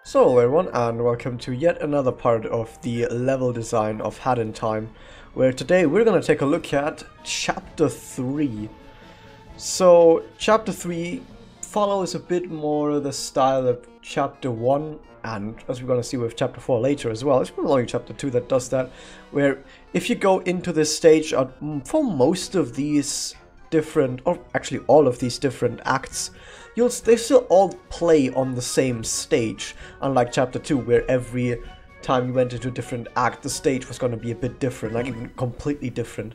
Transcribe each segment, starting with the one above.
So hello everyone, and welcome to yet another part of the level design of Hat in Time, where today we're gonna take a look at Chapter 3. So, Chapter 3 follows a bit more the style of Chapter 1, and as we're gonna see with Chapter 4 later as well, it's probably only Chapter 2 that does that, where if you go into this stage, for most of these different, or actually all of these different acts, they still all play on the same stage, unlike Chapter 2, where every time you went into a different act, the stage was going to be a bit different, like even completely different.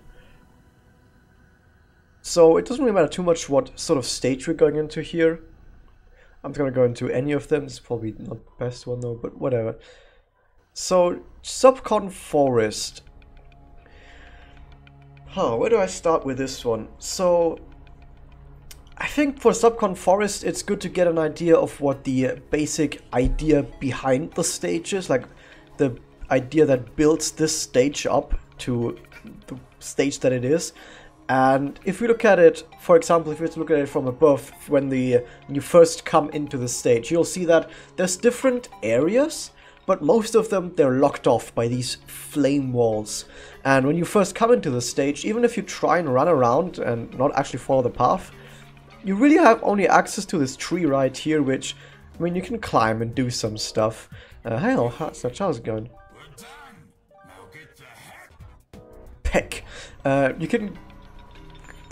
So it doesn't really matter too much what sort of stage we're going into here. I'm not going to go into any of them, it's probably not the best one though, but whatever. So, Subcon Forest. Where do I start with this one? So, I think for Subcon Forest, it's good to get an idea of what the basic idea behind the stage is, like the idea that builds this stage up to the stage that it is. And if we look at it, for example, if we look at it from above, when you first come into the stage, you'll see that there's different areas, but most of them, they're locked off by these flame walls. And when you first come into the stage, even if you try and run around and not actually follow the path, you really have only access to this tree right here, which, I mean, you can climb and do some stuff. Hey, how's it going? Peck. You can,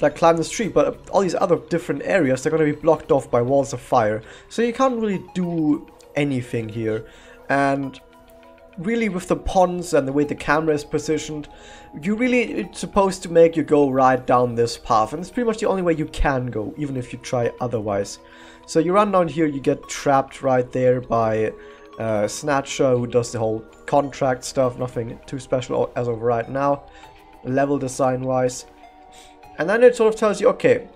like, climb this tree, but all these other different areas, they're going to be blocked off by walls of fire. So you can't really do anything here. And really, with the ponds and the way the camera is positioned, it's supposed to make you go right down this path, and it's pretty much the only way you can go, even if you try otherwise. So you run down here, you get trapped right there by Snatcher, who does the whole contract stuff, nothing too special as of right now, level design wise. And then it sort of tells you, okay,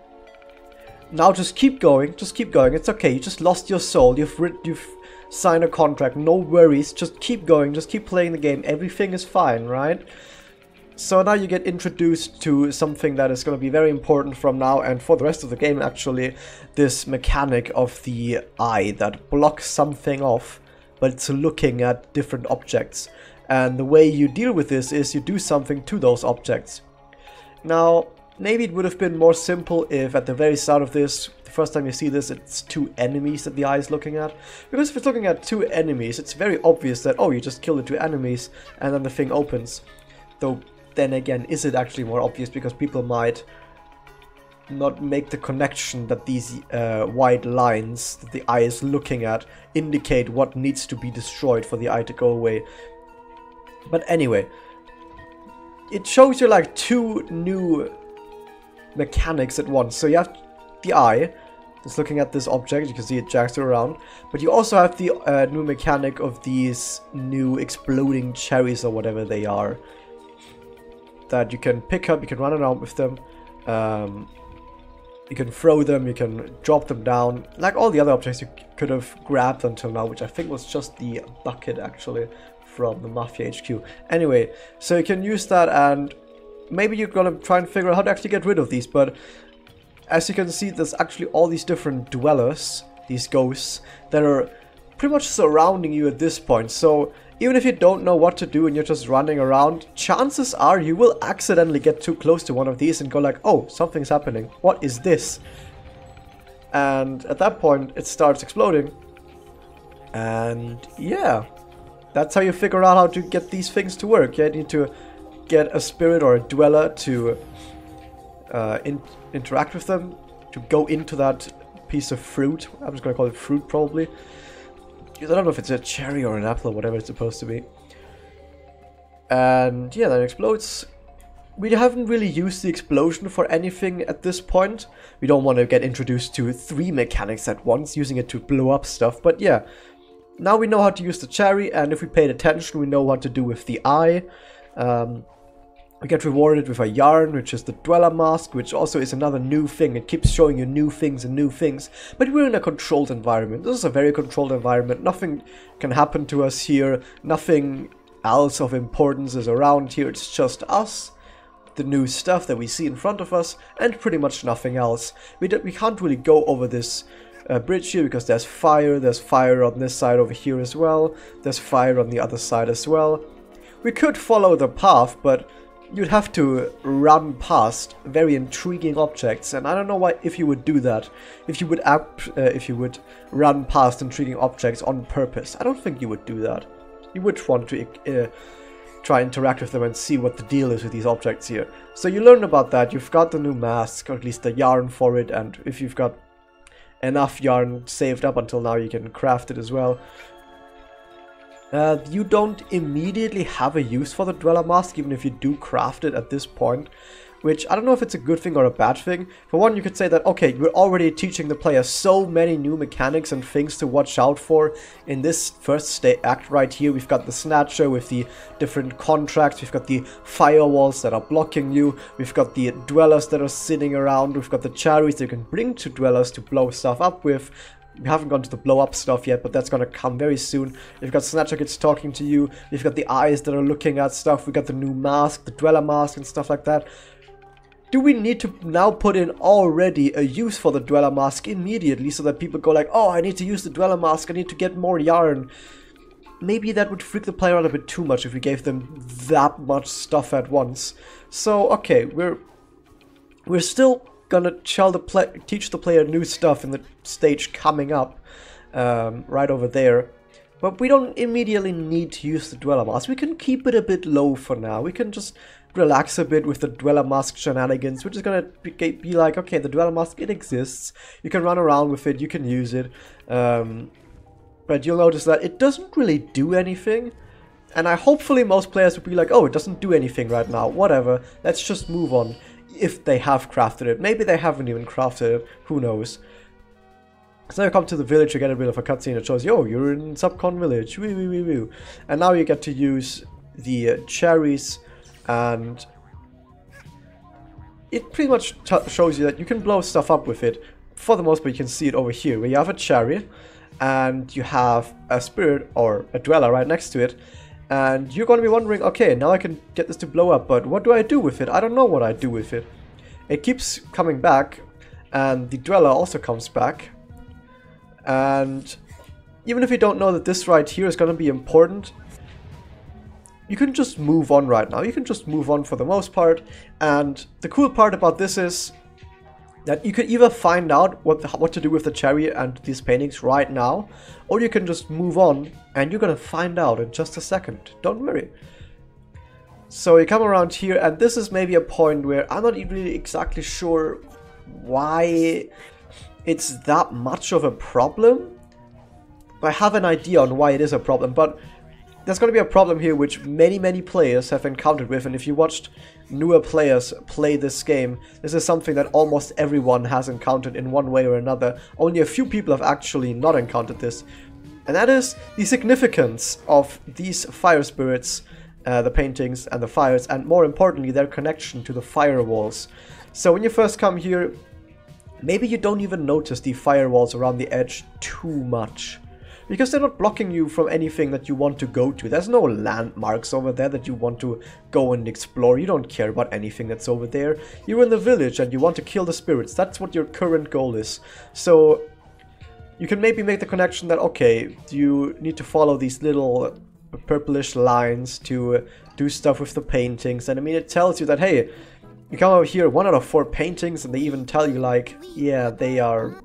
now just keep going, it's okay, you just lost your soul, you've signed a contract, no worries, just keep going, just keep playing the game, everything is fine, right? So now you get introduced to something that is going to be very important from now and for the rest of the game, actually, this mechanic of the eye that blocks something off, but it's looking at different objects. And the way you deal with this is you do something to those objects. Now, maybe it would have been more simple if at the very start of this, the first time you see this, it's two enemies that the eye is looking at. Because if it's looking at two enemies, it's very obvious that, oh, you just kill the two enemies and then the thing opens. Though, then again, is it actually more obvious? Because people might not make the connection that these white lines that the eye is looking at indicate what needs to be destroyed for the eye to go away. But anyway, it shows you like two new mechanics at once. So you have the eye that's looking at this object, you can see it jacks around, but you also have the new mechanic of these new exploding cherries or whatever they are that you can pick up, you can run around with them, you can throw them, you can drop them down, like all the other objects you could have grabbed until now, which I think was just the bucket actually from the Mafia HQ. Anyway, so you can use that, and maybe you're gonna try and figure out how to actually get rid of these, but as you can see, there's actually all these different dwellers, these ghosts, that are pretty much surrounding you at this point. So even if you don't know what to do and you're just running around, chances are you will accidentally get too close to one of these and go like, oh, something's happening. What is this? And at that point, it starts exploding. And yeah, that's how you figure out how to get these things to work. You need to get a spirit or a dweller to interact with them, to go into that piece of fruit. I'm just going to call it fruit probably, because I don't know if it's a cherry or an apple or whatever it's supposed to be. And yeah, then it explodes. We haven't really used the explosion for anything at this point. We don't want to get introduced to three mechanics at once, using it to blow up stuff. But yeah, now we know how to use the cherry, and if we paid attention, we know what to do with the eye. We get rewarded with a yarn, which is the dweller mask, which also is another new thing. It keeps showing you new things and new things. But we're in a controlled environment. This is a very controlled environment. Nothing can happen to us here. Nothing else of importance is around here. It's just us, the new stuff that we see in front of us, and pretty much nothing else. We can't really go over this bridge here because there's fire on this side over here as well, there's fire on the other side as well. We could follow the path, but you'd have to run past very intriguing objects, and I don't know why if you would do that, if you would run past intriguing objects on purpose. I don't think you would do that. You would want to try and interact with them and see what the deal is with these objects here. So you learn about that, you've got the new mask, or at least the yarn for it, and if you've got enough yarn saved up until now, you can craft it as well. You don't immediately have a use for the Dweller Mask, even if you do craft it at this point, which I don't know if it's a good thing or a bad thing. For one, you could say that, okay, we're already teaching the player so many new mechanics and things to watch out for in this first act right here. We've got the Snatcher with the different contracts, we've got the firewalls that are blocking you, we've got the Dwellers that are sitting around, we've got the cherries that you can bring to Dwellers to blow stuff up with. We haven't gone to the blow up stuff yet, but that's gonna come very soon. We've got Snatcher Kids talking to you, we've got the eyes that are looking at stuff, we've got the new mask, the Dweller Mask and stuff like that. Do we need to now put in already a use for the Dweller Mask immediately so that people go like, oh, I need to use the Dweller Mask, I need to get more yarn? Maybe that would freak the player out a bit too much if we gave them that much stuff at once. So, okay, we're still gonna teach the player new stuff in the stage coming up, right over there. But we don't immediately need to use the Dweller Mask. We can keep it a bit low for now. We can just relax a bit with the Dweller Mask shenanigans. We're just gonna be like, okay, the Dweller Mask, it exists. You can run around with it, you can use it. But you'll notice that it doesn't really do anything. And hopefully most players would be like, oh, it doesn't do anything right now. Whatever, let's just move on. If they have crafted it. Maybe they haven't even crafted it. Who knows? So you come to the village, you get a bit of a cutscene that shows, yo, you're in Subcon village. Woo, woo, woo, woo. And now you get to use the cherries, and it pretty much shows you that you can blow stuff up with it. For the most part, you can see it over here, where you have a cherry, and you have a spirit, or a dweller right next to it. And you're going to be wondering, okay, now I can get this to blow up, but what do I do with it? I don't know what I do with it. It keeps coming back, and the dweller also comes back. And even if you don't know that this right here is going to be important, you can just move on right now. You can just move on for the most part. And the cool part about this is that you could either find out what to do with the cherry and these paintings right now, or you can just move on, and you're gonna find out in just a second. Don't worry. So you come around here, and this is maybe a point where I'm not really exactly sure why it's that much of a problem. I have an idea on why it is a problem, but there's going to be a problem here which many players have encountered with, and if you watched newer players play this game, this is something that almost everyone has encountered in one way or another. Only a few people have actually not encountered this, and that is the significance of these fire spirits, the paintings and the fires, and more importantly their connection to the firewalls. So when you first come here, maybe you don't even notice the firewalls around the edge too much, because they're not blocking you from anything that you want to go to. There's no landmarks over there that you want to go and explore. You don't care about anything that's over there. You're in the village and you want to kill the spirits. That's what your current goal is. So you can maybe make the connection that, okay, you need to follow these little purplish lines to do stuff with the paintings. And I mean, it tells you that, hey, you come over here, 1 out of 4 paintings, and they even tell you, like, yeah, they're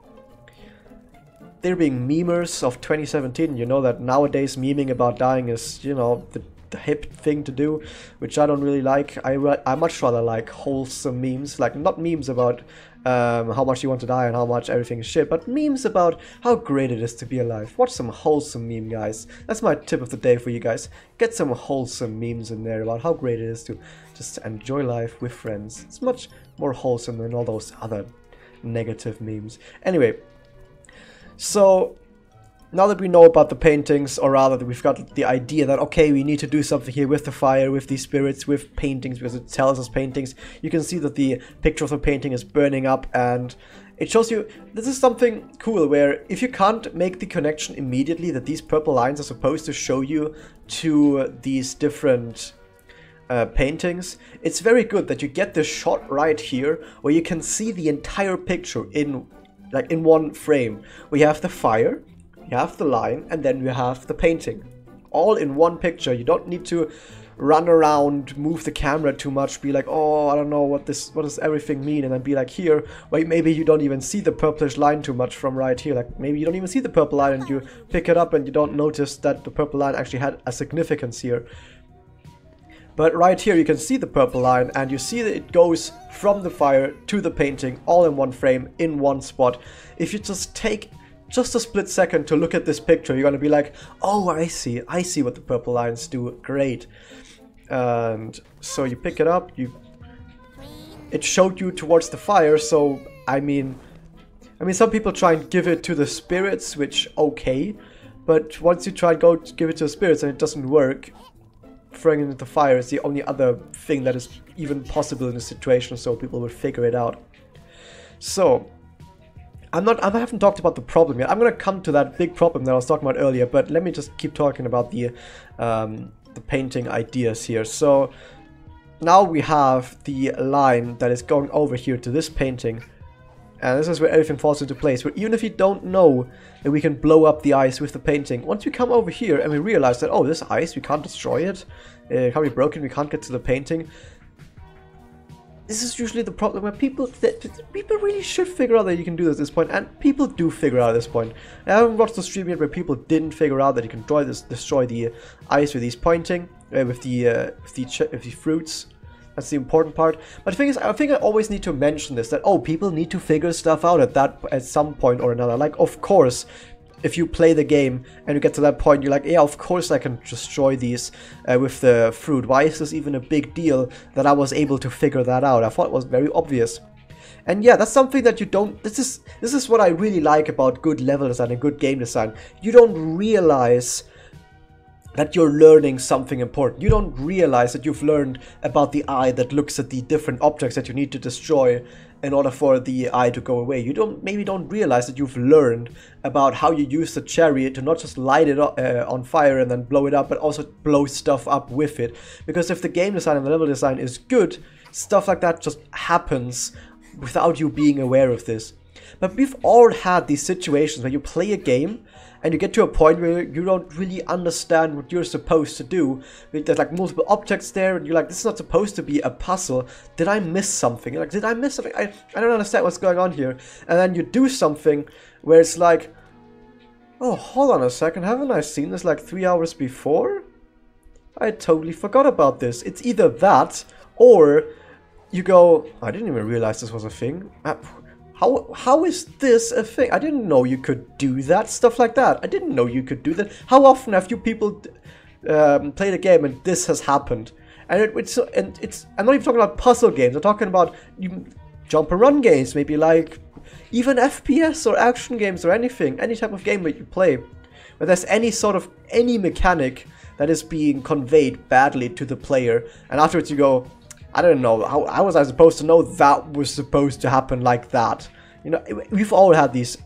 being memers of 2017. You know that nowadays memeing about dying is, you know, the hip thing to do, which I don't really like. I much rather like wholesome memes, like not memes about how much you want to die and how much everything is shit, but memes about how great it is to be alive. Watch some wholesome meme, guys. That's my tip of the day for you guys. Get some wholesome memes in there about how great it is to just enjoy life with friends. It's much more wholesome than all those other negative memes. Anyway, so now that we know about the paintings, or rather that we've got the idea that, okay, we need to do something here with the fire, with these spirits, with paintings, because it tells us paintings, you can see that the picture of the painting is burning up, and it shows you, this is something cool, where if you can't make the connection immediately that these purple lines are supposed to show you to these different paintings, it's very good that you get this shot right here, where you can see the entire picture in like in one frame. We have the fire, you have the line, and then you have the painting. All in one picture. You don't need to run around, move the camera too much, be like, oh, I don't know what does everything mean, and then be like, here, wait, maybe you don't even see the purplish line too much from right here, like maybe you don't even see the purple line and you pick it up and you don't notice that the purple line actually had a significance here. But right here you can see the purple line and you see that it goes from the fire to the painting all in one frame, in one spot. If you just take just a split second to look at this picture, you're gonna be like, oh, I see what the purple lines do, great. And so you pick it up, it showed you towards the fire, so I mean some people try and give it to the spirits, which okay, but once you try and go to give it to the spirits and it doesn't work, throwing it into the fire is the only other thing that is even possible in this situation, so people will figure it out. So I haven't talked about the problem yet. I'm gonna come to that big problem that I was talking about earlier, but let me just keep talking about the painting ideas here. So now we have the line that is going over here to this painting, and this is where everything falls into place, where even if you don't know that we can blow up the ice with the painting, once we come over here and we realize that, oh, this ice, we can't destroy it, it can't be broken, we can't get to the painting. This is usually the problem where people really should figure out that you can do this at this point, and people do figure out at this point. I haven't watched the stream yet where people didn't figure out that you can destroy the ice with these pointing, with the fruits. That's the important part. But the thing is, I think I always need to mention this, that, oh, people need to figure stuff out at some point or another. Like, of course, if you play the game and you get to that point, you're like, yeah, of course I can destroy these with the fruit. Why is this even a big deal that I was able to figure that out? I thought it was very obvious. And yeah, that's something that you don't... This is what I really like about good level design and good game design. You don't realize that you're learning something important. You don't realize that you've learned about the eye that looks at the different objects that you need to destroy in order for the eye to go away. You maybe don't realize that you've learned about how you use the chariot to not just light it on fire and then blow it up, but also blow stuff up with it. Because if the game design and the level design is good, stuff like that just happens without you being aware of this. But we've all had these situations where you play a game and you get to a point where you don't really understand what you're supposed to do. There's like multiple objects there and you're like, this is not supposed to be a puzzle. Did I miss something? You're like, did I miss something? I don't understand what's going on here. And then you do something where it's like, oh, hold on a second, haven't I seen this like 3 hours before? I totally forgot about this. It's either that, or you go, I didn't even realize this was a thing. How is this a thing? I didn't know you could do that. Stuff like that. I didn't know you could do that. How often have you people played a game and this has happened? And I'm not even talking about puzzle games. I'm talking about jump and run games, maybe like even FPS or action games or anything, any type of game that you play, where there's any mechanic that is being conveyed badly to the player, and afterwards you go, I don't know, how was I supposed to know that was supposed to happen like that? You know, we've all had these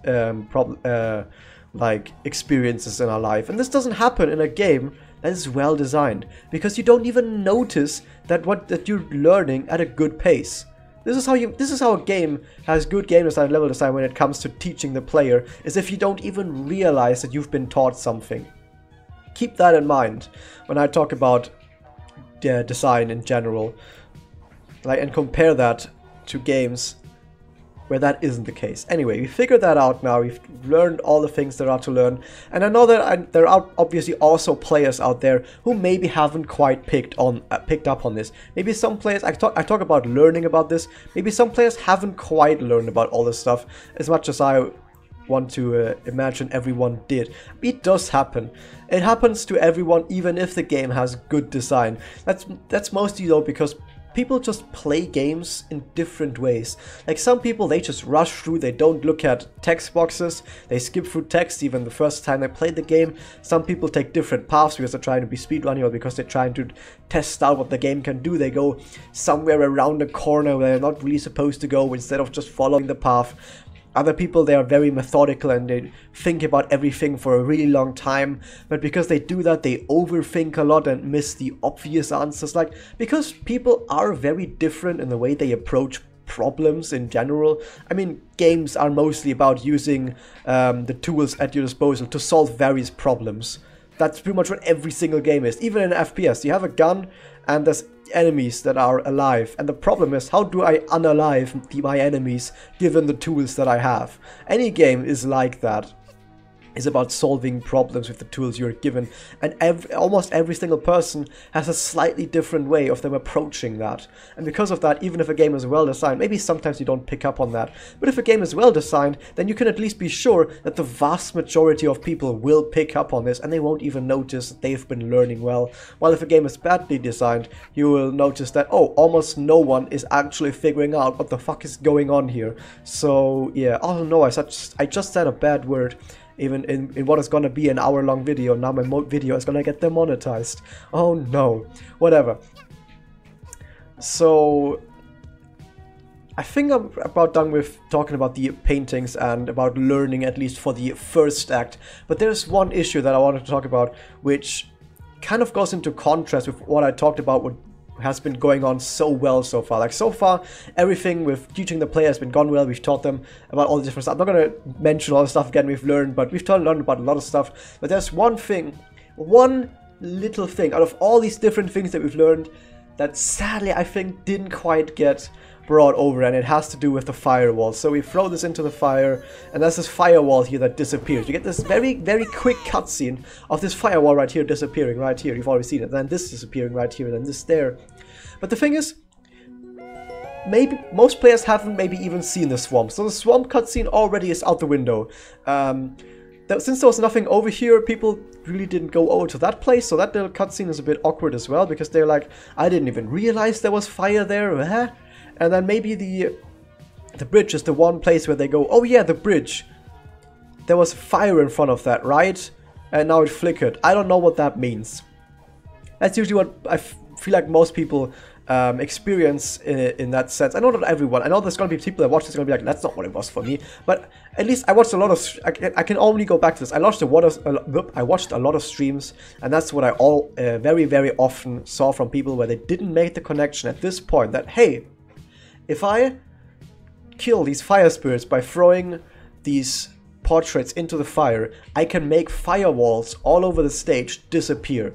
like experiences in our life, and this doesn't happen in a game that is well designed, because you don't even notice that you're learning at a good pace. This is how a game has good game design, level design when it comes to teaching the player, is if you don't even realize that you've been taught something. Keep that in mind when I talk about design in general. Like, and compare that to games where that isn't the case. Anyway, we figured that out now. We've learned all the things there are to learn. And I know that there are obviously also players out there who maybe haven't quite picked up on this. Maybe some players, I talk about learning about this. Maybe some players haven't quite learned about all this stuff as much as I want to imagine everyone did. It does happen. It happens to everyone, even if the game has good design. That's mostly though because people just play games in different ways. Like some people, they just rush through, they don't look at text boxes, they skip through text even the first time they play the game. Some people take different paths because they're trying to be speedrunning or because they're trying to test out what the game can do. They go somewhere around the corner where they're not really supposed to go instead of just following the path. Other people, they are very methodical and they think about everything for a really long time, but because they do that, they overthink a lot and miss the obvious answers. Like, because people are very different in the way they approach problems in general. I mean, games are mostly about using the tools at your disposal to solve various problems. That's pretty much what every single game is. Even in FPS, you have a gun and there's enemies that are alive. And the problem is, how do I unalive my enemies given the tools that I have? Any game is like that. Is about solving problems with the tools you're given, and almost every single person has a slightly different way of them approaching that. And because of that, even if a game is well designed, maybe sometimes you don't pick up on that, but if a game is well designed, then you can at least be sure that the vast majority of people will pick up on this and they won't even notice that they've been learning well. While if a game is badly designed, you will notice that, oh, almost no one is actually figuring out what the fuck is going on here. So yeah, oh no, I just said a bad word. Even in what is gonna be an hour-long video. Now my video is gonna get demonetized. Oh no. Whatever. So I think I'm about done with talking about the paintings and about learning, at least for the first act. But there's one issue that I wanted to talk about, which kind of goes into contrast with what I talked about, what has been going on so well so far. Like, so far, everything with teaching the player has been gone well. We've taught them about all the different stuff. I'm not going to mention all the stuff again we've learned, but we've learned about a lot of stuff. But there's one thing, one little thing out of all these different things that we've learned that sadly I think didn't quite get brought over, and it has to do with the firewall. So we throw this into the fire, and there's this firewall here that disappears. You get this very, very quick cutscene of this firewall right here disappearing right here. You've already seen it. Then this disappearing right here, then this there. But the thing is, maybe most players haven't maybe even seen the swamp. So the swamp cutscene already is out the window. Since there was nothing over here, people really didn't go over to that place. So that little cutscene is a bit awkward as well, because they're like, I didn't even realize there was fire there. Huh? And then maybe the bridge is the one place where they go, oh yeah, the bridge. There was fire in front of that, right? And now it flickered. I don't know what that means. That's usually what I feel like most people experience in that sense. I know not everyone. I know there's going to be people that watch this going to be like, that's not what it was for me. But at least I watched a lot of... I can only go back to this. I watched a lot of streams, and that's what I very, very often saw from people where they didn't make the connection at this point that, hey, if I kill these fire spirits by throwing these portraits into the fire, I can make firewalls all over the stage disappear.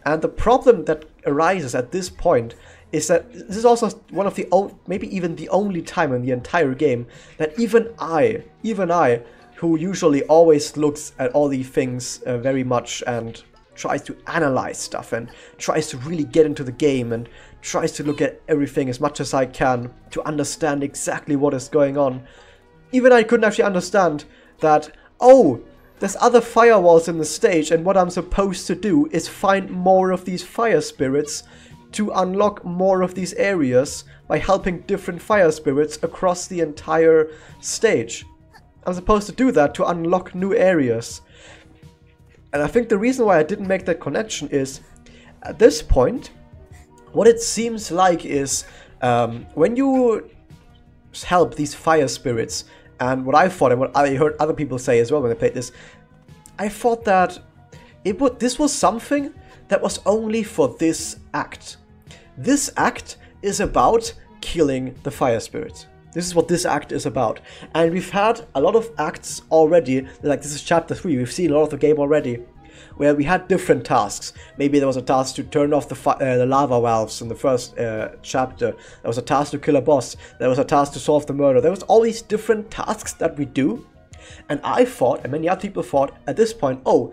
And the problem that arises at this point is that this is also one of the maybe even the only time in the entire game that even I, who usually always looks at all these things very much and tries to analyze stuff and tries to really get into the game and tries to look at everything as much as I can to understand exactly what is going on. Even I couldn't actually understand that, oh, there's other firewalls in the stage, and what I'm supposed to do is find more of these fire spirits to unlock more of these areas by helping different fire spirits across the entire stage. I'm supposed to do that to unlock new areas. And I think the reason why I didn't make that connection is, at this point, what it seems like is, when you help these fire spirits, and what I thought, and what I heard other people say as well when they played this, I thought that this was something that was only for this act. This act is about killing the fire spirits. This is what this act is about. And we've had a lot of acts already, like this is chapter 3, we've seen a lot of the game already, where we had different tasks. Maybe there was a task to turn off the lava valves in the first chapter. There was a task to kill a boss. There was a task to solve the murder. There was all these different tasks that we do. And I thought, and many other people thought at this point, oh,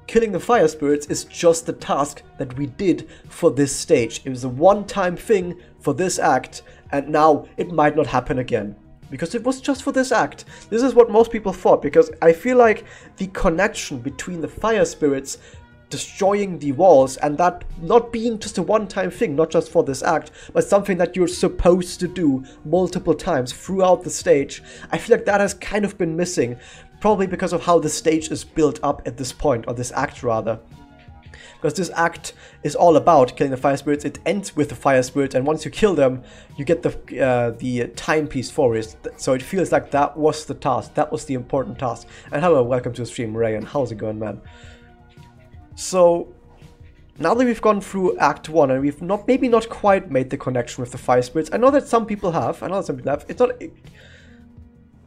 killing the fire spirits is just the task that we did for this stage. It was a one-time thing for this act, and now it might not happen again. Because it was just for this act. This is what most people thought, because I feel like the connection between the fire spirits destroying the walls and that not being just a one-time thing, not just for this act, but something that you're supposed to do multiple times throughout the stage, I feel like that has kind of been missing, probably because of how the stage is built up at this point, or this act rather. Because this act is all about killing the fire spirits. It ends with the fire spirits, and once you kill them, you get the timepiece for it. So it feels like that was the task. That was the important task. And hello, welcome to the stream, Ray, and how's it going, man? So now that we've gone through Act 1 and we've maybe not quite made the connection with the fire spirits, I know that some people have, it's not...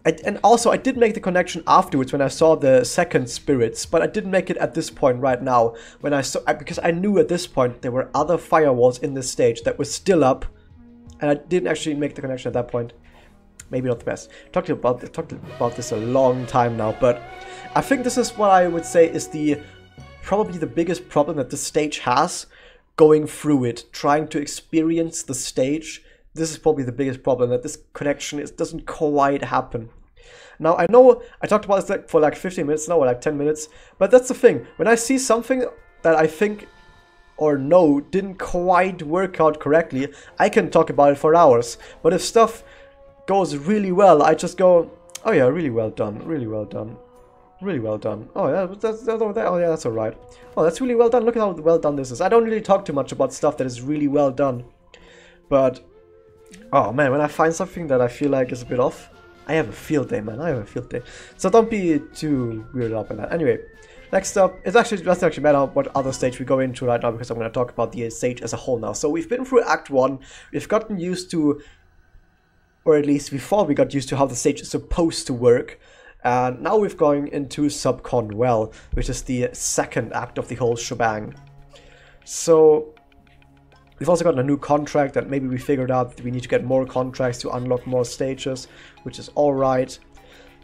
And also, I did make the connection afterwards when I saw the second spirits, but I didn't make it at this point right now, when I saw, because I knew at this point there were other firewalls in this stage that were still up, and I didn't actually make the connection at that point. Maybe not the best. Talked about this a long time now, but I think this is what I would say is probably the biggest problem that the stage has, going through it, trying to experience the stage. This is probably the biggest problem, that this connection doesn't quite happen. Now, I know I talked about this for like 15 minutes now, or like 10 minutes, but that's the thing. When I see something that I think or know didn't quite work out correctly, I can talk about it for hours. But if stuff goes really well, I just go, oh yeah, really well done, really well done, really well done. Oh yeah, that's over there. Oh yeah, that's alright. Oh, that's really well done. Look at how well done this is. I don't really talk too much about stuff that is really well done. But, oh man, when I find something that I feel like is a bit off, I have a field day, man. I have a field day. So don't be too weirded out by that. Anyway, next up, it doesn't actually matter what other stage we go into right now, because I'm going to talk about the stage as a whole now. So we've been through Act 1. We've gotten used to, or at least before we got used to how the stage is supposed to work. And now we've gone into Subcon Well, which is the second act of the whole shebang. So we've also gotten a new contract that maybe we figured out that we need to get more contracts to unlock more stages, which is alright.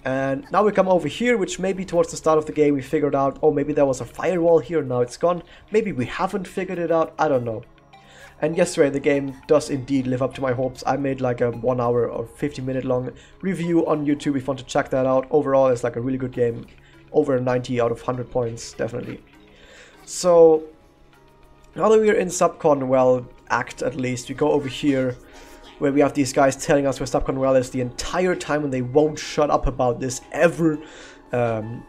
And now we come over here, which maybe towards the start of the game we figured out, oh, maybe there was a firewall here, now it's gone. Maybe we haven't figured it out, I don't know. And yesterday the game does indeed live up to my hopes. I made like a 1 hour or 50-minute long review on YouTube if you want to check that out. Overall, it's like a really good game. Over 90 out of 100 points, definitely. So now that we're in Subcon Well act, at least, we go over here where we have these guys telling us where Subcon Well is the entire time, and they won't shut up about this ever.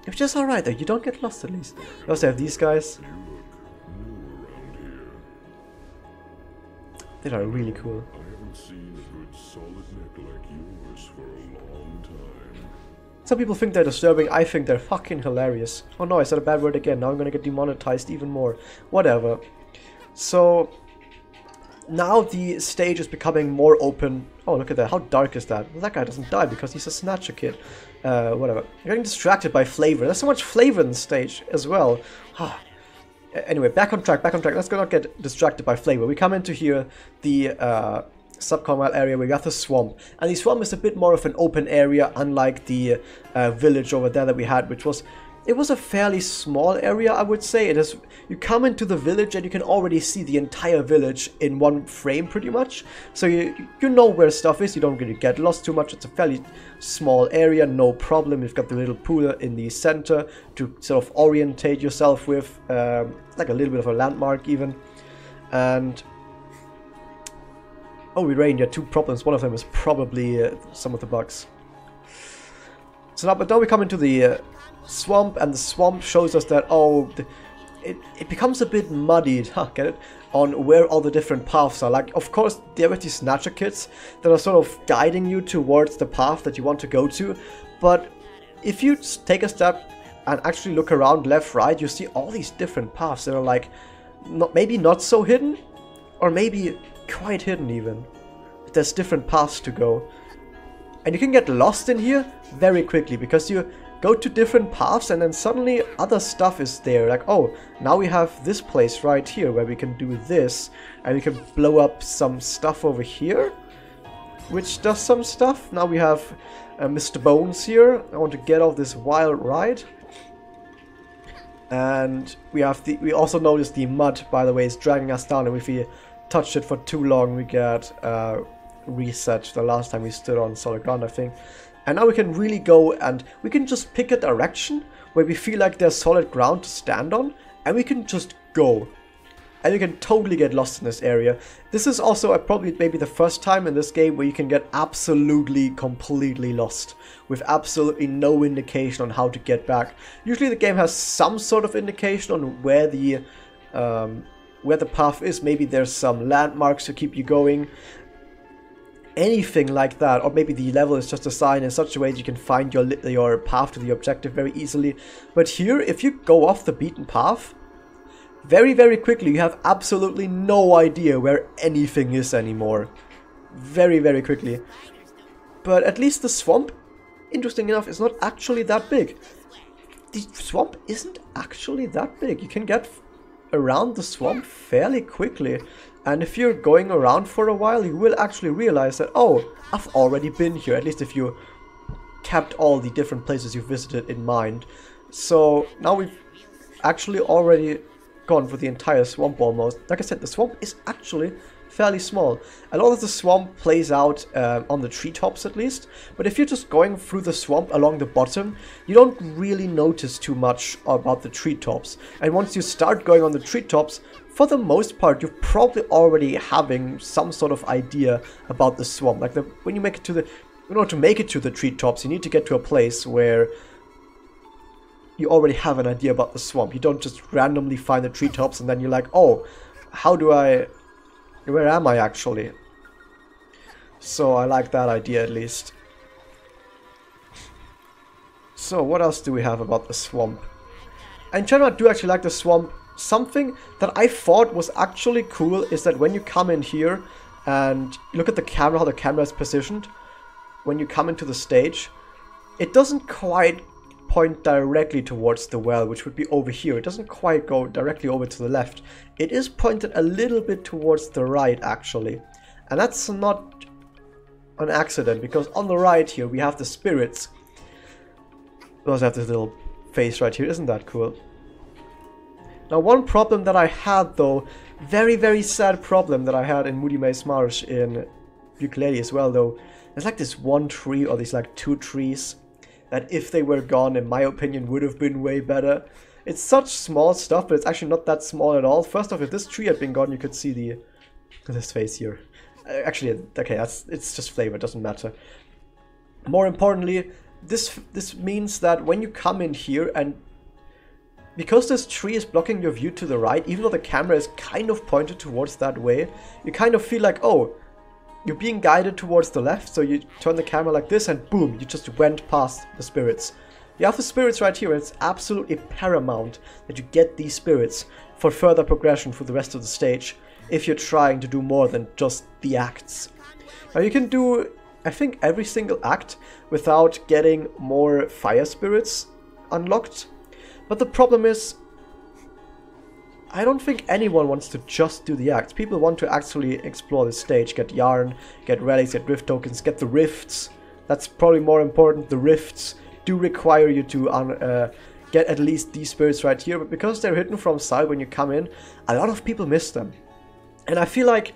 Which is alright though, you don't get lost at least. We also have these guys. They are really cool. I haven't seen a good solid neck like yours for a long time. Some people think they're disturbing, I think they're fucking hilarious. Oh no, I said a bad word again, now I'm gonna get demonetized even more. Whatever. So now the stage is becoming more open. Oh, look at that, how dark is that? Well, that guy doesn't die because he's a snatcher kid. Whatever. You're getting distracted by flavor. There's so much flavor in the stage as well. Anyway, back on track, let's not get distracted by flavor. We come into here, the Subcon Well area where we got the swamp. And the swamp is a bit more of an open area, unlike the village over there that we had, which was... It was a fairly small area, I would say. It is. You come into the village and you can already see the entire village in one frame, pretty much. So you know where stuff is. You don't really get lost too much. It's a fairly small area, no problem. You've got the little pool in the center to sort of orientate yourself with, like a little bit of a landmark even. And oh, we ran into 2 problems. One of them is probably some of the bugs. So now, but now we come into the swamp, and the swamp shows us that, oh, it becomes a bit muddied, get it, on where all the different paths are. Like, of course, there are these snatcher kits that are sort of guiding you towards the path that you want to go to, but if you take a step and actually look around left, right, you see all these different paths that are like, maybe not so hidden, or maybe quite hidden even. There's different paths to go. And you can get lost in here very quickly, because you go to different paths and then suddenly other stuff is there. Like, oh, now we have this place right here where we can do this, and we can blow up some stuff over here, which does some stuff. Now we have Mr. Bones here. I want to get off this wild ride. And we also notice the mud, by the way, is dragging us down, and if we touch it for too long, we get reset the last time we stood on solid ground, I think. And now we can really go, and we can just pick a direction where we feel like there's solid ground to stand on, and we can just go. And you can totally get lost in this area. This is also probably maybe the first time in this game where you can get absolutely, completely lost, with absolutely no indication on how to get back. Usually the game has some sort of indication on where the path is. Maybe there's some landmarks to keep you going. Anything like that, or maybe the level is just designed in such a way that you can find your path to the objective very easily. But here, if you go off the beaten path, very, very quickly you have absolutely no idea where anything is anymore. Very, very quickly. But at least the swamp, interesting enough, is not actually that big. The swamp isn't actually that big. You can get around the swamp fairly quickly. And if you're going around for a while, you will actually realize that, oh, I've already been here. At least if you kept all the different places you visited in mind. So now we've actually already gone for the entire swamp almost. Like I said, the swamp is actually fairly small. A lot of the swamp plays out on the treetops at least, but if you're just going through the swamp along the bottom, you don't really notice too much about the treetops. And once you start going on the treetops, for the most part, you're probably already having some sort of idea about the swamp. Like when you make it to the, in order to make it to the treetops, you need to get to a place where you already have an idea about the swamp. You don't just randomly find the treetops and then you're like, oh, how do I, where am I actually? So I like that idea at least. So what else do we have about the swamp? In general, I do actually like the swamp. Something that I thought was actually cool is that when you come in here and look at the camera, how the camera is positioned, when you come into the stage, it doesn't quite point directly towards the well, which would be over here. It doesn't quite go directly over to the left. It is pointed a little bit towards the right, actually. And that's not an accident, because on the right here we have the spirits. We also have this little face right here. Isn't that cool? Now, one problem that I had, though, very, very sad problem that I had in Moody Maze Marsh in Yooka-laylee as well, though, there's like this one tree, or these like two trees, that if they were gone, in my opinion, would have been way better. It's such small stuff, but it's actually not that small at all. First off, if this tree had been gone, you could see this face here. Actually, okay, it's just flavor, it doesn't matter. More importantly, this means that when you come in here, and because this tree is blocking your view to the right, even though the camera is kind of pointed towards that way, you kind of feel like, oh, you're being guided towards the left, so you turn the camera like this and boom, you just went past the spirits. You have the spirits right here, and it's absolutely paramount that you get these spirits for further progression through the rest of the stage if you're trying to do more than just the acts. Now you can do, I think, every single act without getting more fire spirits unlocked, but the problem is, I don't think anyone wants to just do the acts. People want to actually explore the stage, get yarn, get relics, get rift tokens, get the rifts. That's probably more important. The rifts do require you to get at least these spirits right here, but because they're hidden from sight when you come in, a lot of people miss them. And I feel like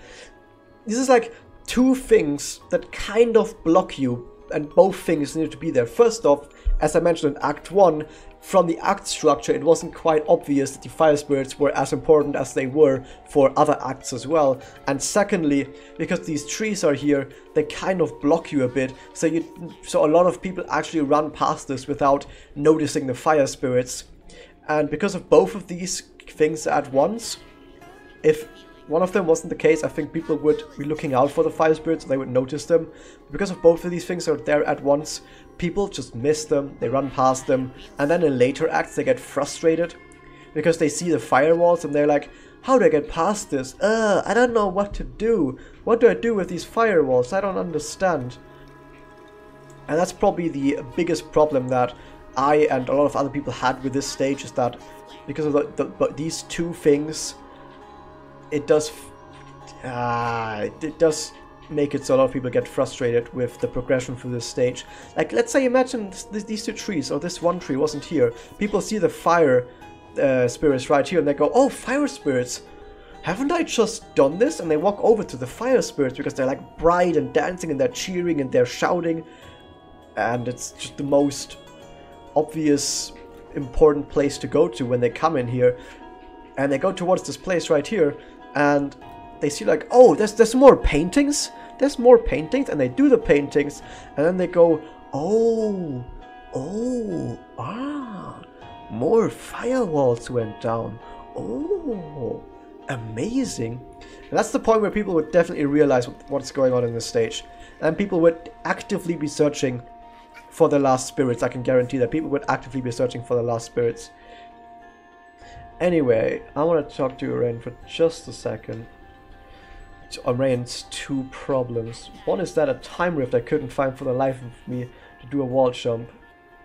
this is like two things that kind of block you, and both things need to be there. First off, as I mentioned in Act 1, from the act structure, it wasn't quite obvious that the fire spirits were as important as they were for other acts as well. And secondly, because these trees are here, they kind of block you a bit, so a lot of people actually run past this without noticing the fire spirits. And because of both of these things at once, if one of them wasn't the case, I think people would be looking out for the fire spirits, they would notice them. Because of both of these things are there at once, people just miss them, they run past them, and then in later acts they get frustrated because they see the firewalls and they're like, how do I get past this? I don't know what to do. What do I do with these firewalls? I don't understand. And that's probably the biggest problem that I and a lot of other people had with this stage, is that because of these two things, it does make it so a lot of people get frustrated with the progression through this stage. Like, let's say, imagine these two trees, or this one tree wasn't here. People see the fire spirits right here, and they go, oh, fire spirits! Haven't I just done this? And they walk over to the fire spirits because they're like bright and dancing, and they're cheering and they're shouting. And it's just the most obvious, important place to go to when they come in here. And they go towards this place right here, and they see like, oh, there's more paintings? There's more paintings, and they do the paintings, and then they go, oh, more firewalls went down. Oh, amazing. And that's the point where people would definitely realize what's going on in this stage. And people would actively be searching for the last spirits. I can guarantee that people would actively be searching for the last spirits. Anyway, I want to talk to you, Rain, for just a second. On Rain's two problems. One is that a time rift I couldn't find for the life of me to do a wall jump.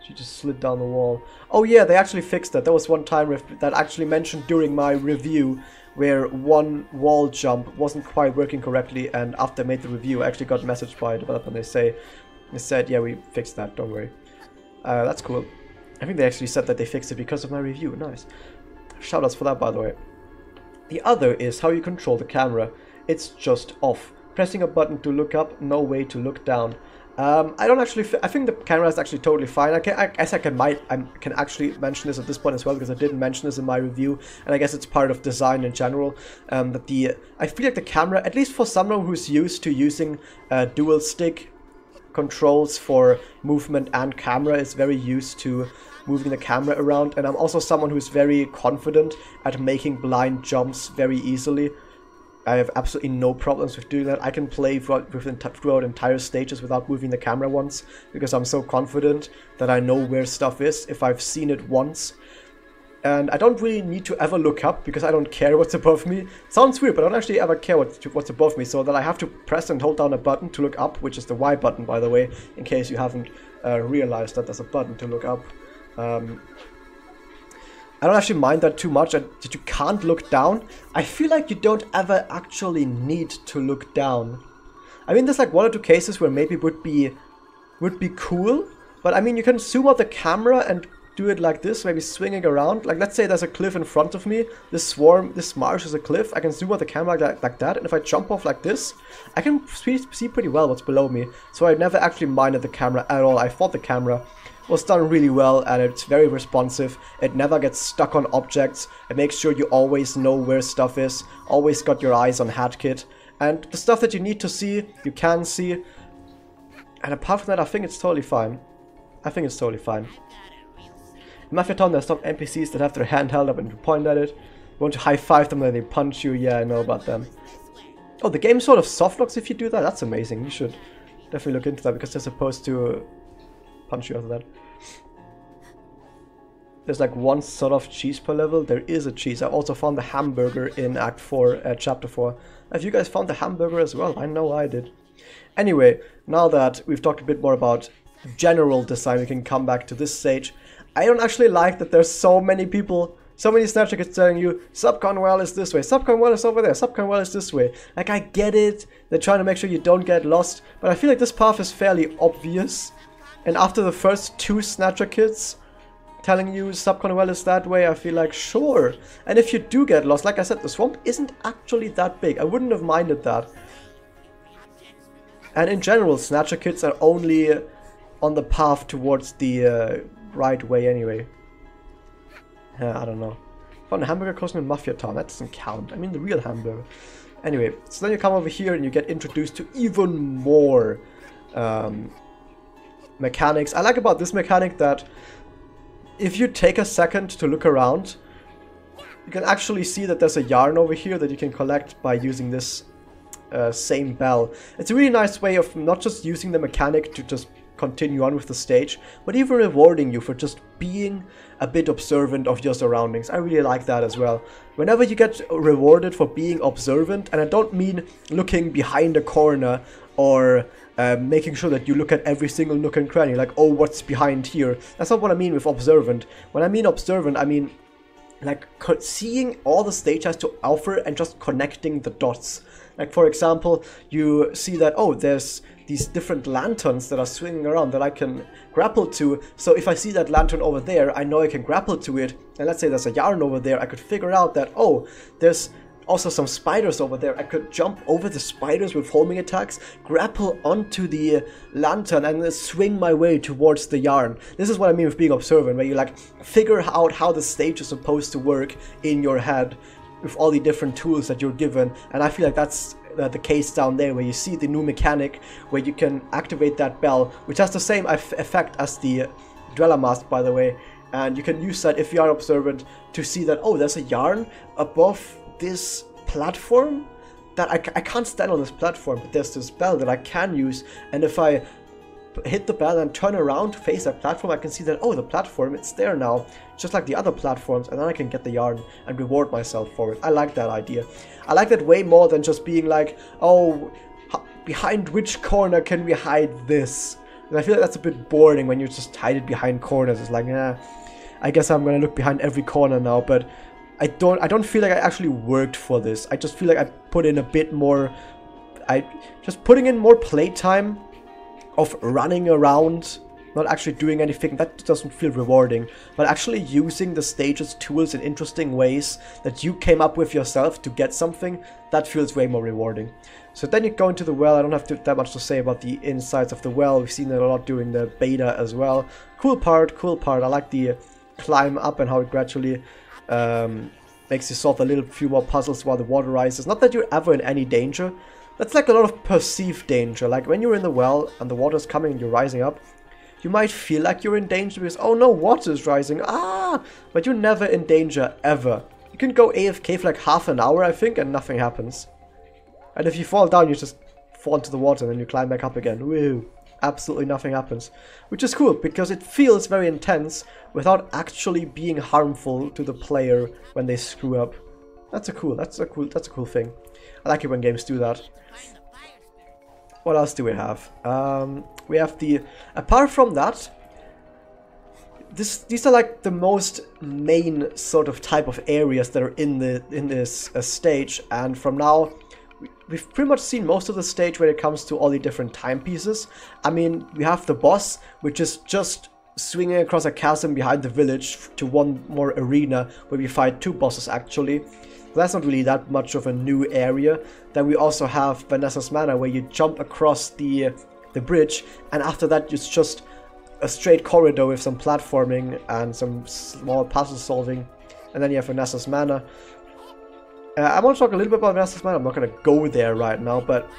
She just slid down the wall. Oh yeah, they actually fixed that. There was one time rift that actually mentioned during my review where one wall jump wasn't quite working correctly, and after I made the review I actually got messaged by a developer and they said, yeah, we fixed that, don't worry. That's cool. I think they actually said that they fixed it because of my review. Nice. Shoutouts for that, by the way. The other is how you control the camera. It's just off. Pressing a button to look up, no way to look down. I don't actually. I think the camera is actually totally fine. I guess I can actually mention this at this point as well, because I didn't mention this in my review, and I guess it's part of design in general. That I feel like the camera, at least for someone who's used to using dual stick controls for movement and camera, is very used to moving the camera around. And I'm also someone who's very confident at making blind jumps very easily. I have absolutely no problems with doing that. I can play throughout entire stages without moving the camera once, because I'm so confident that I know where stuff is if I've seen it once. And I don't really need to ever look up, because I don't care what's above me. Sounds weird, but I don't actually ever care what's above me, so that I have to press and hold down a button to look up, which is the Y button, by the way, in case you haven't realized that there's a button to look up. I don't actually mind that too much, that you can't look down. I feel like you don't ever actually need to look down. I mean, there's like one or two cases where maybe would be cool, but I mean, you can zoom out the camera and do it like this, maybe swinging around. Like, let's say there's a cliff in front of me, this marsh is a cliff, I can zoom out the camera like that, and if I jump off like this, I can see pretty well what's below me. So I never actually minded the camera at all. I thought the camera was done really well, and it's very responsive. It never gets stuck on objects. It makes sure you always know where stuff is, always got your eyes on HATKit, and the stuff that you need to see, you can see. And apart from that, I think it's totally fine. I think it's totally fine. In Mafia Town, there's some NPCs that have their hand held up and you point at it. You want to high-five them and they punch you. Yeah, I know about them. Oh, the game sort of softlocks if you do that. That's amazing. You should definitely look into that, because they're supposed to punch you after that. There's like one sort of cheese per level. There is a cheese. I also found the hamburger in Act 4, Chapter 4. Have you guys found the hamburger as well? I know I did. Anyway, now that we've talked a bit more about general design, we can come back to this stage. I don't actually like that there's so many people, so many Snapchat kids telling you, Subcon well is this way, Subcon well is over there, Subcon well is this way. Like, I get it, they're trying to make sure you don't get lost, but I feel like this path is fairly obvious. And after the first two Snatcher kids telling you Subcon well is that way, I feel like, sure. And if you do get lost, like I said, the swamp isn't actually that big. I wouldn't have minded that. And in general, Snatcher kids are only on the path towards the right way anyway. I don't know. Found a hamburger close in Mafia Town. That doesn't count. I mean the real hamburger. Anyway, so then you come over here and you get introduced to even more mechanics. I like about this mechanic that if you take a second to look around, you can actually see that there's a yarn over here that you can collect by using this same bell. It's a really nice way of not just using the mechanic to just continue on with the stage, but even rewarding you for just being a bit observant of your surroundings. I really like that as well. Whenever you get rewarded for being observant, and I don't mean looking behind a corner or making sure that you look at every single nook and cranny, like, oh, what's behind here? That's not what I mean with observant. When I mean observant, I mean like seeing all the stage has to offer and just connecting the dots. Like, for example, you see that, oh, there's these different lanterns that are swinging around that I can grapple to. So if I see that lantern over there, I know I can grapple to it. And let's say there's a yarn over there, I could figure out that, oh, there's also some spiders over there. I could jump over the spiders with homing attacks, grapple onto the lantern, and then swing my way towards the yarn. This is what I mean with being observant, where you like figure out how the stage is supposed to work in your head with all the different tools that you're given. And I feel like that's the case down there, where you see the new mechanic where you can activate that bell, which has the same effect as the Dweller Mask, by the way, and you can use that if you are observant to see that, oh, there's a yarn above this platform that I can't stand on this platform, but there's this bell that I can use, and if I hit the bell and turn around to face that platform, I can see that, oh, the platform, it's there now, just like the other platforms, and then I can get the yarn and reward myself for it. I like that idea. I like that way more than just being like, oh, behind which corner can we hide this? And I feel like that's a bit boring when you just hide it behind corners. It's like, nah, I guess I'm gonna look behind every corner now, but I don't feel like I actually worked for this. I just feel like I put in a bit more, just putting in more playtime of running around, not actually doing anything. That doesn't feel rewarding, but actually using the stage's tools in interesting ways that you came up with yourself to get something, that feels way more rewarding. So then you go into the well. I don't have that much to say about the insides of the well. We've seen it a lot during the beta as well. Cool part, cool part. I like the climb up and how it gradually makes you solve a little few more puzzles while the water rises. Not that you're ever in any danger. That's like a lot of perceived danger. Like when you're in the well and the water's coming and you're rising up, you might feel like you're in danger because, oh no, water's rising, but you're never in danger, ever. You can go AFK for like half an hour, I think, and nothing happens. And if you fall down, you just fall into the water and then you climb back up again. Woo! Absolutely nothing happens. Which is cool, because it feels very intense without actually being harmful to the player when they screw up. That's a cool thing. I like it when games do that. What else do we have? We have apart from that, these are like the most main sort of type of areas that are in this stage, and from now we've pretty much seen most of the stage when it comes to all the different timepieces. I mean, we have the boss, which is just swinging across a chasm behind the village to one more arena where we fight two bosses actually. That's not really that much of a new area. Then we also have Vanessa's Manor, where you jump across the bridge, and after that it's just a straight corridor with some platforming and some small puzzle solving. And then you have Vanessa's Manor. I want to talk a little bit about Vanessa's Manor. I'm not going to go there right now, but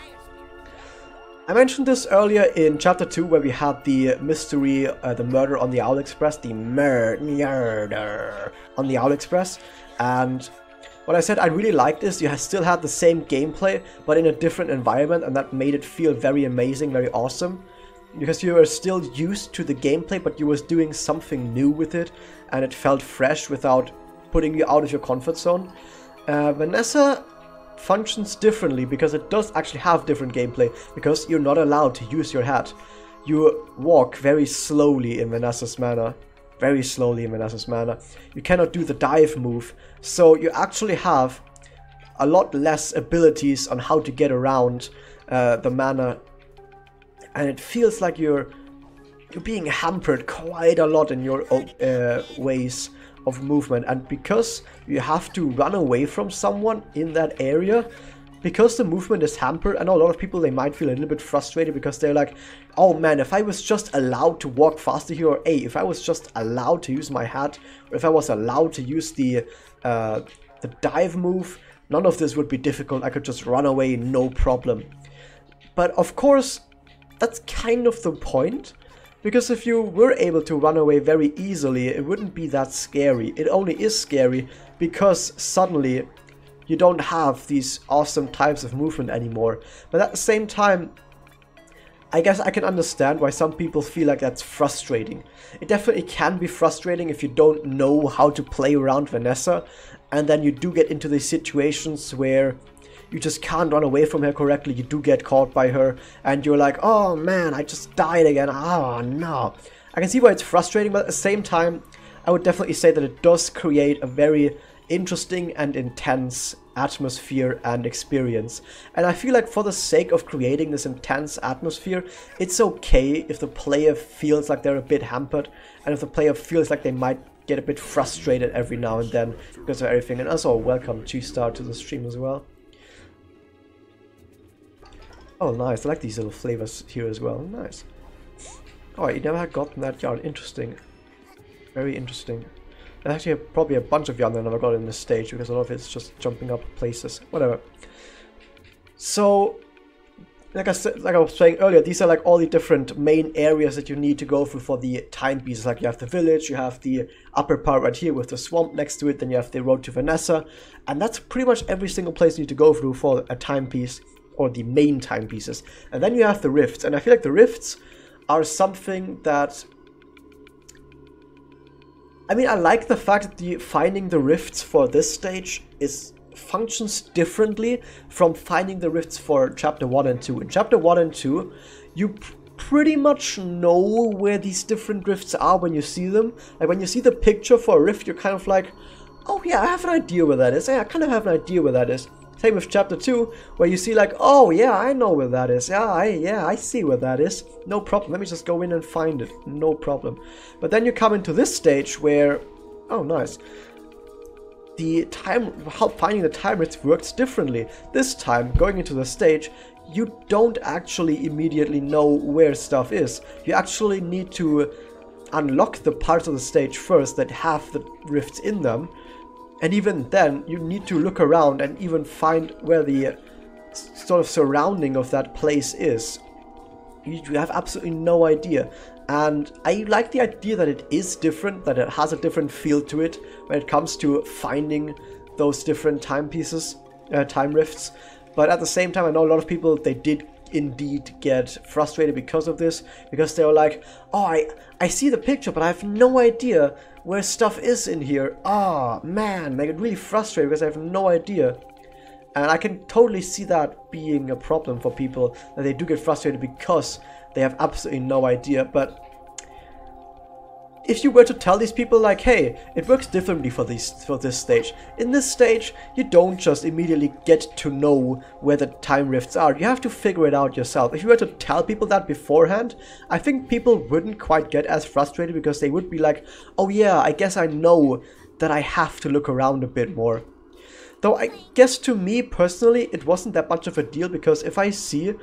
I mentioned this earlier in Chapter 2, where we had the mystery, the murder on the Owl Express, the murder on the Owl Express, and what I said I really liked is you still had the same gameplay, but in a different environment, and that made it feel very amazing, very awesome. Because you were still used to the gameplay, but you was doing something new with it, and it felt fresh without putting you out of your comfort zone. Vanessa functions differently, because it does actually have different gameplay, because you're not allowed to use your hat. You walk very slowly in Vanessa's Manor. Very slowly in Vanessa's Manor. You cannot do the dive move, so you actually have a lot less abilities on how to get around the manor, and it feels like you're being hampered quite a lot in your ways of movement. And because you have to run away from someone in that area, because the movement is hampered, I know a lot of people, they might feel a little bit frustrated because they're like, oh man, if I was just allowed to walk faster here, or if I was just allowed to use my hat, or if I was allowed to use the dive move, none of this would be difficult. I could just run away, no problem. But of course, that's kind of the point, because if you were able to run away very easily, it wouldn't be that scary. It only is scary because suddenly you don't have these awesome types of movement anymore. But at the same time, I guess I can understand why some people feel like that's frustrating. It definitely can be frustrating if you don't know how to play around Vanessa, and then you do get into these situations where you just can't run away from her correctly. You do get caught by her, and you're like, oh man, I just died again. Oh no. I can see why it's frustrating, but at the same time, I would definitely say that it does create a very interesting and intense atmosphere and experience. And I feel like for the sake of creating this intense atmosphere, it's okay if the player feels like they're a bit hampered, and if the player feels like they might get a bit frustrated every now and then because of everything. And also welcome G-Star to the stream as well. Oh nice, I like these little flavors here as well. Nice. Oh, you never had gotten that yarn. Interesting. Very interesting. There's actually probably a bunch of yarn that I never got in this stage, because a lot of it's just jumping up places. Whatever. So, like I was saying earlier, these are like all the different main areas that you need to go through for the timepieces. Like you have the village, you have the upper part right here with the swamp next to it, then you have the road to Vanessa, and that's pretty much every single place you need to go through for a timepiece, or the main timepieces. And then you have the rifts, and I feel like the rifts are something that... I mean, I like the fact that the finding the rifts for this stage functions differently from finding the rifts for Chapter 1 and 2. In Chapter 1 and 2, you pretty much know where these different rifts are when you see them. Like, when you see the picture for a rift, you're kind of like, oh yeah, I have an idea where that is. Yeah, I kind of have an idea where that is. Same with Chapter 2, where you see like, oh yeah, I know where that is. Yeah, I see where that is. No problem. Let me just go in and find it. No problem. But then you come into this stage where, oh nice, how finding the time rift works differently. This time, going into the stage, you don't actually immediately know where stuff is. You actually need to unlock the parts of the stage first that have the rifts in them. And even then, you need to look around and even find where the sort of surrounding of that place is. You have absolutely no idea. And I like the idea that it is different, that it has a different feel to it when it comes to finding those different time pieces, time rifts. But at the same time, I know a lot of people, they did indeed get frustrated because of this, because they were like, oh, I see the picture, but I have no idea where stuff is in here. Ah, oh, man, they get really frustrated because I have no idea. And I can totally see that being a problem for people, that they do get frustrated because they have absolutely no idea. But if you were to tell these people like, hey, it works differently for this stage. In this stage, you don't just immediately get to know where the time rifts are. You have to figure it out yourself. If you were to tell people that beforehand, I think people wouldn't quite get as frustrated, because they would be like, oh yeah, I guess I know that I have to look around a bit more. Though I guess to me personally, it wasn't that much of a deal, because if I see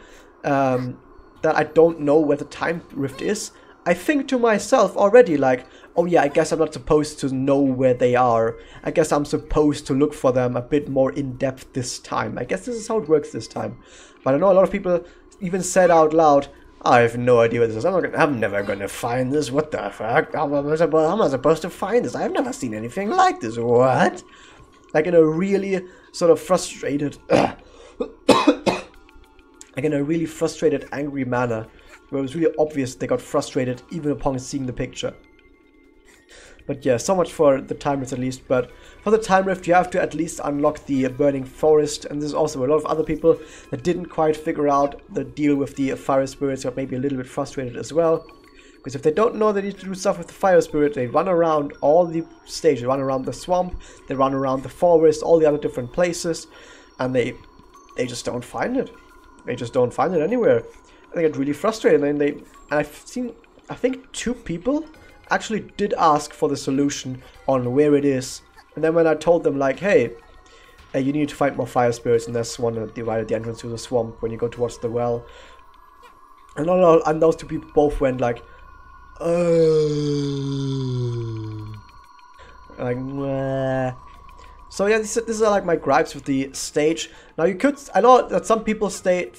that I don't know where the time rift is, I think to myself already like, oh yeah, I guess I'm not supposed to know where they are. I guess I'm supposed to look for them a bit more in depth this time. I guess this is how it works this time. But I know a lot of people even said out loud, I have no idea what this is. I'm never gonna find this. What the fuck? How am I supposed to find this? I've never seen anything like this. What? Like in a really sort of frustrated, like in a really frustrated, angry manner, where it was really obvious they got frustrated even upon seeing the picture. But yeah, so much for the time rift at least. But for the time rift, you have to at least unlock the burning forest, and there's also a lot of other people that didn't quite figure out the deal with the fire spirits, or maybe a little bit frustrated as well. Because if they don't know they need to do stuff with the fire spirit, they run around all the stages. They run around the swamp, they run around the forest, all the other different places, and they just don't find it. They just don't find it anywhere. They get really frustrated, and I've seen, I think 2 people actually did ask for the solution on where it is. And then when I told them like, hey, you need to find more fire spirits, and there's one right at the entrance to the swamp when you go towards the well. And those 2 people both went like, like, meh. So yeah, these are like my gripes with the stage. Now I know that some people said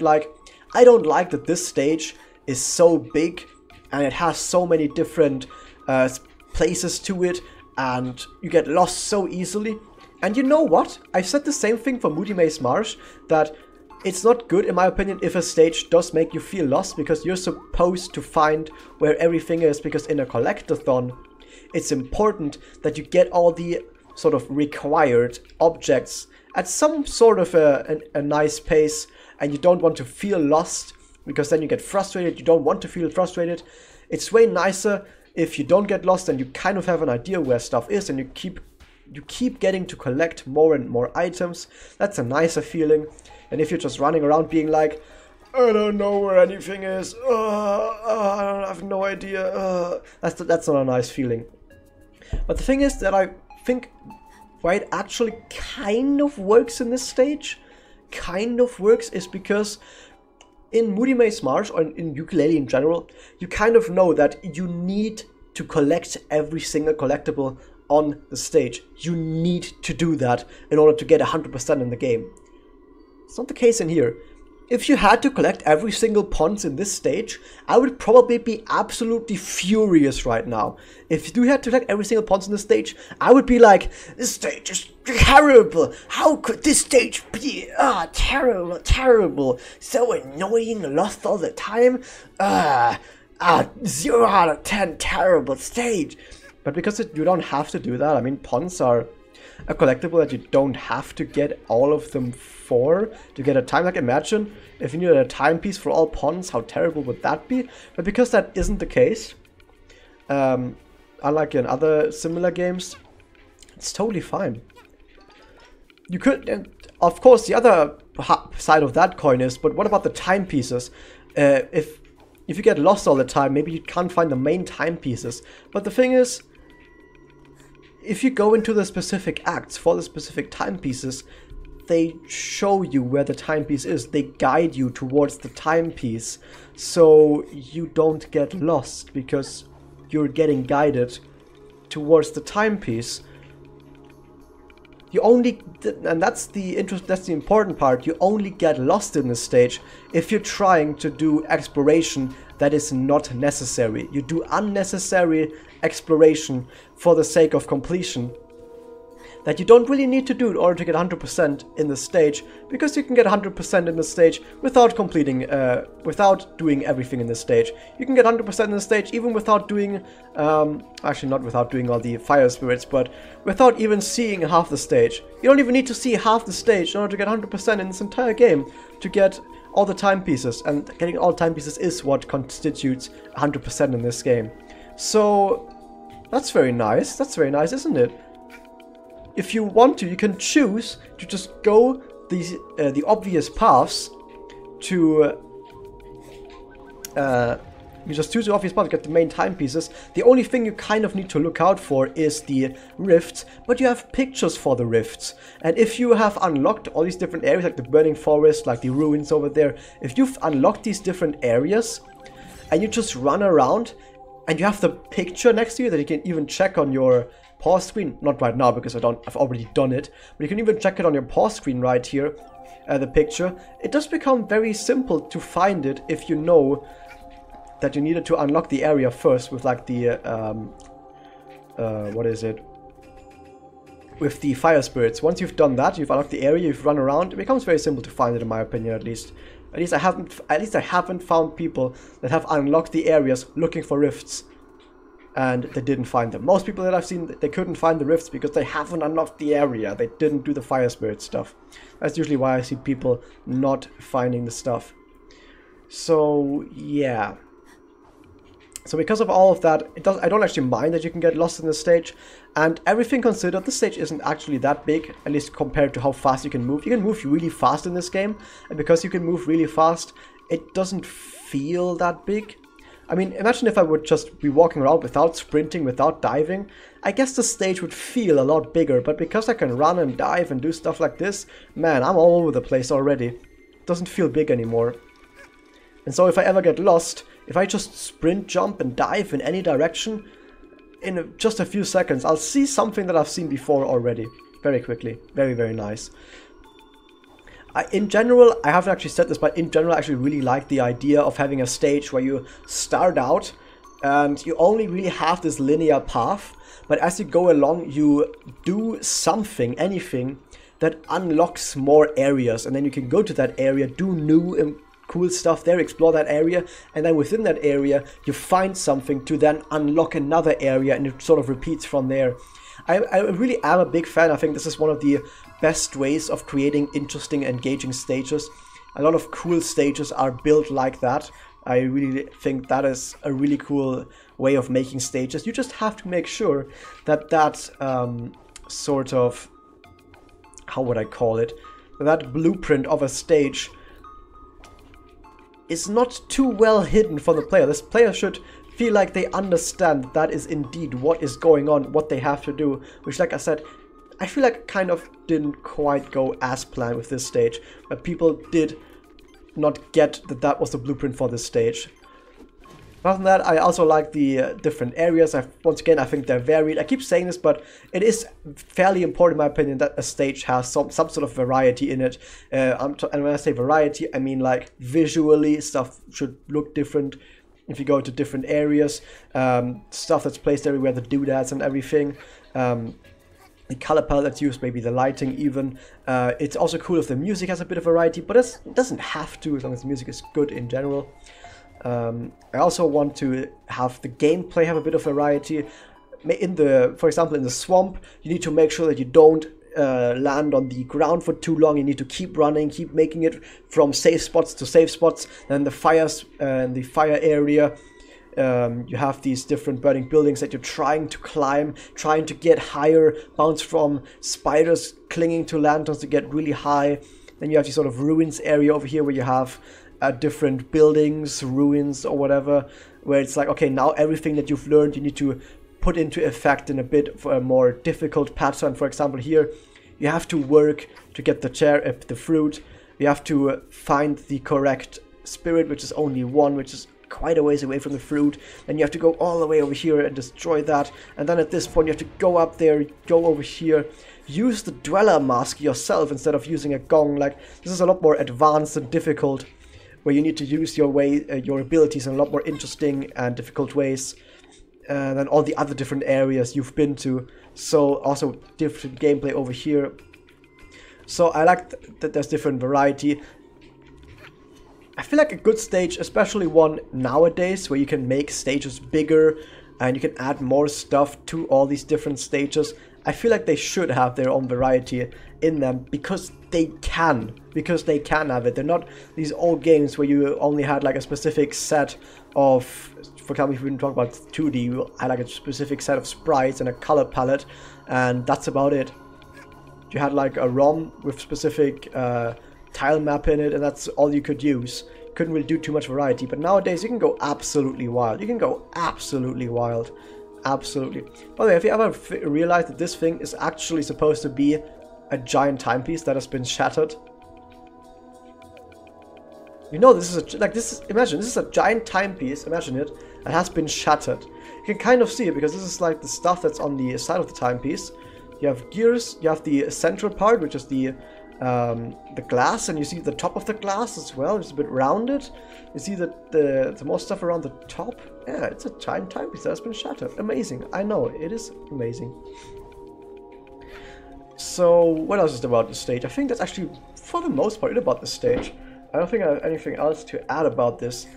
like, I don't like that this stage is so big and it has so many different places to it, and you get lost so easily. And you know what? I've said the same thing for Moody Maze Marsh, that it's not good, in my opinion, if a stage does make you feel lost, because you're supposed to find where everything is, because in a collectathon, it's important that you get all the sort of required objects at some sort of a nice pace, and you don't want to feel lost, because then you get frustrated. You don't want to feel frustrated. It's way nicer if you don't get lost and you kind of have an idea where stuff is, and you keep getting to collect more and more items. That's a nicer feeling. And if you're just running around being like, I don't know where anything is, I have no idea, that's not a nice feeling. But the thing is that I think why it actually kind of works in this stage, is because in Moody Maze Marsh, or in Yooka-laylee in general, you kind of know that you need to collect every single collectible on the stage. You need to do that in order to get 100% in the game. It's not the case in here. If you had to collect every single ponce in this stage, I would probably be absolutely furious right now. If you had to collect every single ponce in this stage, I would be like, this stage is terrible. How could this stage be? Terrible, terrible. So annoying, lost all the time. 0 out of 10, terrible stage. But because you don't have to do that, I mean, ponce are a collectible that you don't have to get all of them for to get a time. Like, imagine if you needed a timepiece for all ponce, how terrible would that be? But because that isn't the case, unlike in other similar games, it's totally fine. You could, and of course, the other side of that coin is, but what about the timepieces? If you get lost all the time, maybe you can't find the main timepieces. But the thing is, if you go into the specific acts for the specific timepieces, they show you where the timepiece is. They guide you towards the timepiece, so you don't get lost because you're getting guided towards the timepiece. You only, and that's the important part, you only get lost in this stage if you're trying to do exploration that is not necessary. You do unnecessary exploration for the sake of completion that you don't really need to do in order to get 100% in the stage, because you can get 100% in the stage without completing, without doing everything in the stage. You can get 100% in the stage even without doing, actually not without doing all the fire spirits, but without even seeing half the stage. You don't even need to see half the stage in order to get 100% in this entire game to get all the timepieces, and getting all timepieces is what constitutes 100% in this game. So that's very nice. That's very nice, isn't it? If you want to, you can choose to just go the obvious paths to. You just choose the obvious path to get the main timepieces. The only thing you kind of need to look out for is the rifts, but you have pictures for the rifts. And if you have unlocked all these different areas, like the burning forest, like the ruins over there, if you've unlocked these different areas, and you just run around, and you have the picture next to you that you can even check on your pause screen. Not right now because I've already done it, but you can even check it on your pause screen right here, the picture. It does become very simple to find it if you know that you needed to unlock the area first with like the what is it? With the fire spirits. Once you've done that, you've unlocked the area, you've run around, it becomes very simple to find it, in my opinion, at least. At least I haven't found people that have unlocked the areas looking for rifts and they didn't find them. Most people that I've seen, they couldn't find the rifts because they haven't unlocked the area. They didn't do the fire spirit stuff. That's usually why I see people not finding the stuff. So yeah. So because of all of that, I don't actually mind that you can get lost in this stage. And everything considered, this stage isn't actually that big, at least compared to how fast you can move. You can move really fast in this game, and because you can move really fast, it doesn't feel that big. I mean, imagine if I would just be walking around without sprinting, without diving. I guess the stage would feel a lot bigger, but because I can run and dive and do stuff like this, man, I'm all over the place already. It doesn't feel big anymore. And so if I ever get lost, if I just sprint, jump, and dive in any direction, in just a few seconds, I'll see something that I've seen before already. Very quickly. Very, very nice. In general, I haven't actually said this, but in general, I actually really like the idea of having a stage where you start out and you only really have this linear path, but as you go along, you do something, anything, that unlocks more areas, and then you can go to that area, do new cool stuff there, explore that area, and then within that area you find something to then unlock another area, and it sort of repeats from there. I really am a big fan. I think this is one of the best ways of creating interesting, engaging stages. A lot of cool stages are built like that. I really think that is a really cool way of making stages. You just have to make sure that that sort of, how would I call it, that blueprint of a stage is not too well hidden from the player. This player should feel like they understand that is indeed what is going on, what they have to do, which, like I said, I feel like kind of didn't quite go as planned with this stage, but people did not get that that was the blueprint for this stage. Other than that, I also like the different areas. Once again, I think they're varied. I keep saying this, but it is fairly important, in my opinion, that a stage has some sort of variety in it. And when I say variety, I mean like visually, stuff should look different if you go to different areas. Stuff that's placed everywhere, the doodads and everything. The color palette that's used, maybe the lighting even. It's also cool if the music has a bit of variety, but it doesn't have to, as long as the music is good in general. I also want to have the gameplay have a bit of variety. For example, in the swamp, you need to make sure that you don't land on the ground for too long. You need to keep running, keep making it from safe spots to safe spots. Then the the fire area, you have these different burning buildings that you're trying to climb, trying to get higher, bounce from spiders clinging to lanterns to get really high. Then you have this sort of ruins area over here where you have different buildings, ruins or whatever, where it's like, okay, now everything that you've learned you need to put into effect in a bit for a more difficult pattern. For example, here you have to work to get the fruit. You have to find the correct spirit, which is only one, which is quite a ways away from the fruit. Then you have to go all the way over here and destroy that. And then at this point you have to go up there, go over here, use the dweller mask yourself instead of using a gong. Like, this is a lot more advanced and difficult, where you need to use your abilities in a lot more interesting and difficult ways than all the other different areas you've been to. So also different gameplay over here. So I like that there's different variety. I feel like a good stage, especially one nowadays, where you can make stages bigger and you can add more stuff to all these different stages. I feel like they should have their own variety in them because they can have it. They're not these old games where you only had like a specific set of, for example, if we talk about 2D, you had like a specific set of sprites and a color palette, and that's about it. You had like a ROM with specific tile map in it, and that's all you could use. You couldn't really do too much variety, but nowadays you can go absolutely wild. You can go absolutely wild. Absolutely. By the way, have you ever realized that this thing is actually supposed to be a giant timepiece that has been shattered? You know, this is imagine this is a giant timepiece, imagine it, that has been shattered. You can kind of see it because this is like the stuff that's on the side of the timepiece. You have gears, you have the central part, which is the glass, and you see the top of the glass as well. It's a bit rounded. You see the more stuff around the top. Yeah, it's a giant timepiece that has been shattered. Amazing. I know, it is amazing. So what else is about the stage? I think that's actually, for the most part, it about the stage. I don't think I have anything else to add about this.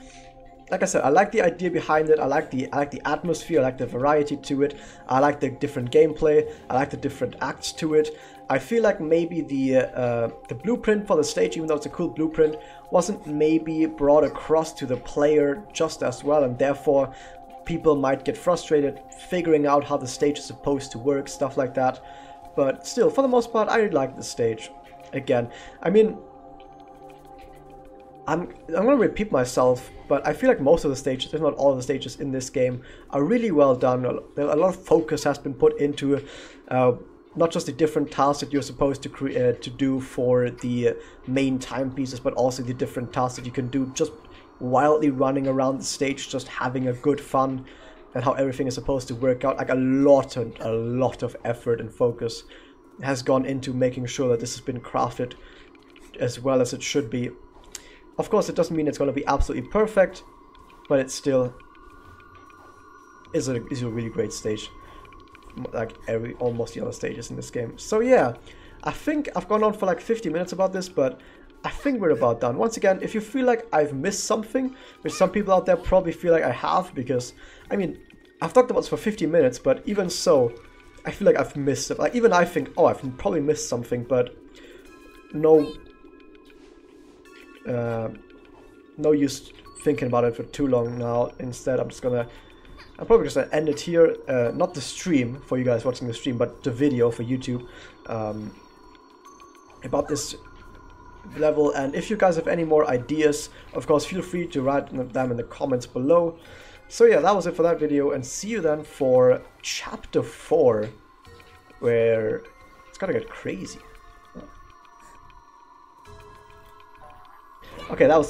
Like I said, I like the idea behind it. I like the atmosphere. I like the variety to it. I like the different gameplay. I like the different acts to it. I feel like maybe the blueprint for the stage, even though it's a cool blueprint, wasn't maybe brought across to the player just as well, and therefore people might get frustrated figuring out how the stage is supposed to work, stuff like that. But still, for the most part, I really like the stage. Again, I mean, I'm gonna repeat myself, but I feel like most of the stages, if not all of the stages in this game, are really well done. A lot of focus has been put into not just the different tasks that you're supposed to do for the main timepieces, but also the different tasks that you can do just wildly running around the stage, just having a good fun, and how everything is supposed to work out. Like a lot of effort and focus has gone into making sure that this has been crafted as well as it should be. Of course, it doesn't mean it's going to be absolutely perfect, but it still is a really great stage, like almost the other stages in this game. So yeah, I think I've gone on for like 50 minutes about this, but I think we're about done. Once again, if you feel like I've missed something, which some people out there probably feel like I have, because, I mean, I've talked about this for 50 minutes, but even so, I feel like I've missed it. Like, even I think, oh, I've probably missed something, but no use thinking about it for too long now. Instead, I'm probably just gonna end it here. Not the stream for you guys watching the stream, but the video for YouTube about this level. And if you guys have any more ideas, of course, feel free to write them in the comments below. So yeah, that was it for that video, and see you then for chapter 4, where it's gonna get crazy. Okay, that was